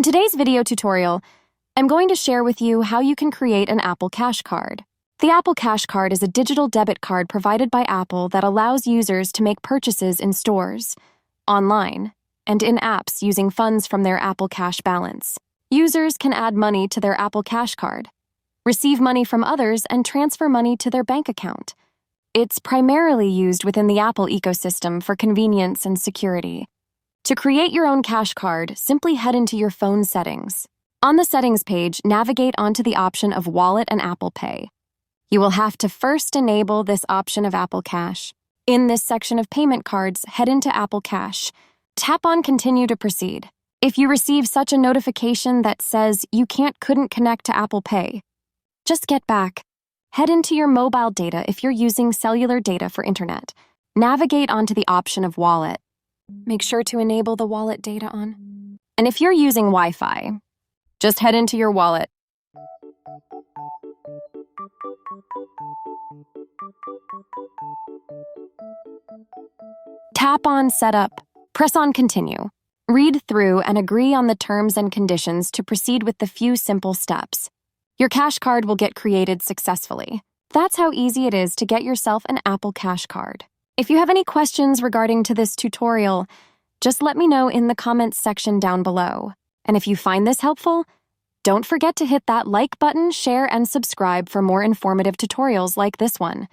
In today's video tutorial, I'm going to share with you how you can create an Apple Cash card. The Apple Cash card is a digital debit card provided by Apple that allows users to make purchases in stores, online, and in apps using funds from their Apple Cash balance. Users can add money to their Apple Cash card, receive money from others, and transfer money to their bank account. It's primarily used within the Apple ecosystem for convenience and security. To create your own Cash card, simply head into your phone settings. On the settings page, navigate onto the option of Wallet and Apple Pay. You will have to first enable this option of Apple Cash. In this section of payment cards, head into Apple Cash. Tap on Continue to proceed. If you receive such a notification that says you couldn't connect to Apple Pay, just get back. Head into your mobile data if you're using cellular data for internet. Navigate onto the option of Wallet. Make sure to enable the wallet data on. And if you're using Wi-Fi, just head into your wallet. Tap on Setup. Press on Continue. Read through and agree on the terms and conditions to proceed with the few simple steps. Your Cash card will get created successfully. That's how easy it is to get yourself an Apple Cash card. If you have any questions regarding to this tutorial, just let me know in the comments section down below. And if you find this helpful, don't forget to hit that like button, share, and subscribe for more informative tutorials like this one.